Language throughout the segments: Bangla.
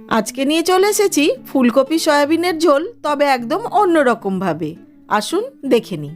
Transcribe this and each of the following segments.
আজকে নিয়ে চলে এসেছি ফুলকপি সয়াবিনের ঝোল, তবে একদম অন্যরকম ভাবে। আসুন দেখে নিই।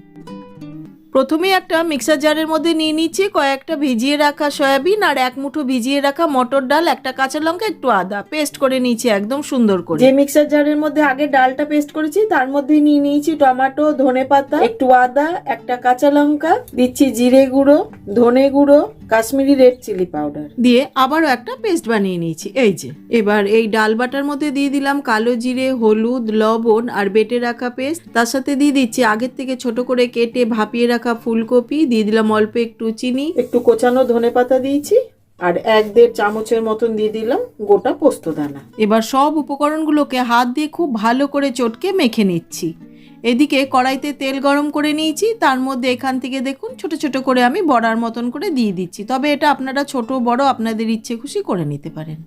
প্রথমে একটা মিক্সার জারের মধ্যে নিয়ে নিচ্ছি কয়েকটা ভিজিয়ে রাখা সয়াবিন আর এক মুঠো ভিজিয়ে রাখা মটর ডাল, একটা কাঁচা লঙ্কা, একটু আদা পেস্ট করে নিয়েছি একদম সুন্দর করে। যে মিক্সার জারের মধ্যে আগে ডালটা পেস্ট করেছি তার মধ্যে নিয়ে নিয়েছি টমেটো, ধনেপাতা, একটু আদা, একটা কাঁচা লঙ্কা, দিচ্ছি জিরে গুঁড়ো, ধনে গুঁড়ো, কাশ্মীরি রেড চিলি পাউডার দিয়ে আবারও একটা পেস্ট বানিয়ে নিয়েছি। এই যে এবার এই ডাল বাটার মধ্যে দিয়ে দিলাম কালো জিরে, হলুদ, লবণ আর বেটে রাখা পেস্ট। তার সাথে দিয়ে দিচ্ছি আগের থেকে ছোট করে কেটে ভাপিয়ে রাখা ফুলকপি, দিয়ে দিলাম অল্প একটু চিনি, একটু কোচানো ধনেপাতা দিয়েছি আর 1-1.5 চামচের মতন দিয়ে দিলাম গোটা পোস্তদানা। এবার সব উপকরণগুলোকে হাত দিয়ে খুব ভালো করে চটকে মেখে নিচ্ছি। এদিকে কড়াইতে তেল গরম করে নিয়েছি, তার মধ্যে এখান থেকে দেখুন ছোট ছোট করে আমি বড়ার মতন করে দিয়ে দিচ্ছি, তবে এটা আপনারা ছোট বড় আপনাদের ইচ্ছে খুশি করে নিতে পারেন।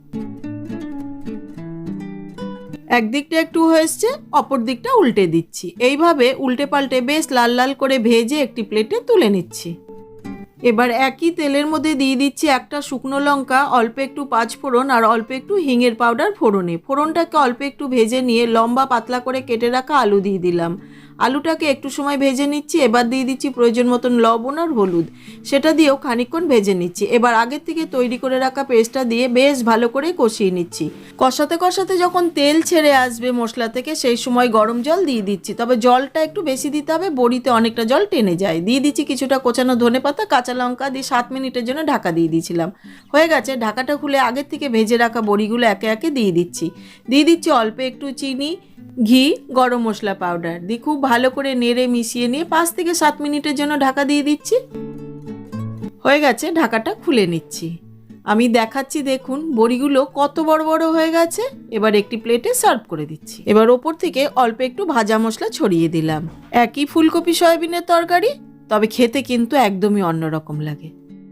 একদিকটা একটু হয়েছে, অপর দিকটা উল্টে দিচ্ছি। এইভাবে উল্টে পাল্টে বেশ লাল লাল করে ভেজে একটি প্লেটে তুলে নিচ্ছি। এবার একই তেলের মধ্যে দিয়ে দিচ্ছি একটা শুকনো লঙ্কা, অল্প একটু পাঁচফোড়ন আর অল্প একটু হিঙের পাউডার ফোড়নে। ফোড়নটাকে অল্প একটু ভেজে নিয়ে লম্বা পাতলা করে কেটে রাখা আলু দিয়ে দিলাম। আলুটাকে একটু সময় ভেজে নিচ্ছি। এবার দিয়ে দিচ্ছি প্রয়োজন মতন লবণ আর হলুদ, সেটা দিয়েও খানিকক্ষণ ভেজে নিচ্ছি। এবার আগের থেকে তৈরি করে রাখা পেস্টটা দিয়ে বেশ ভালো করে কষিয়ে নিচ্ছি। কষাতে কষাতে যখন তেল ছেড়ে আসবে মশলা থেকে, সেই সময় গরম জল দিয়ে দিচ্ছি, তবে জলটা একটু বেশি দিতে হবে, বড়িতে অনেকটা জল টেনে যায়। দিয়ে দিচ্ছি কিছুটা কোচানো ধনেপাতা, কাঁচা লঙ্কা দিয়ে 7 মিনিটের জন্য ঢাকা দিয়ে দিয়েছিলাম। হয়ে গেছে। ঢাকাটা খুলে আগের থেকে ভেজে রাখা বড়িগুলো একে একে দিয়ে দিচ্ছি। দিয়ে দিচ্ছি অল্প একটু চিনি, ঘি, গরম মশলা পাউডার দিয়ে খুব ভালো করে নেড়ে মিশিয়ে নিয়ে 5 থেকে 7 মিনিটের জন্য ঢাকা দিয়ে দিচ্ছি। হয়ে গেছে। ঢাকাটা খুলে নিচ্ছি। আমি দেখাচ্ছি, দেখুন বড়িগুলো কত বড় বড় হয়ে গেছে। এবার একটি প্লেটে সার্ভ করে দিচ্ছি। এবার ওপর থেকে অল্প একটু ভাজা মশলা ছড়িয়ে দিলাম। একই ফুলকপি সয়াবিনের তরকারি, তবে খেতে কিন্তু একদমই অন্যরকম লাগে।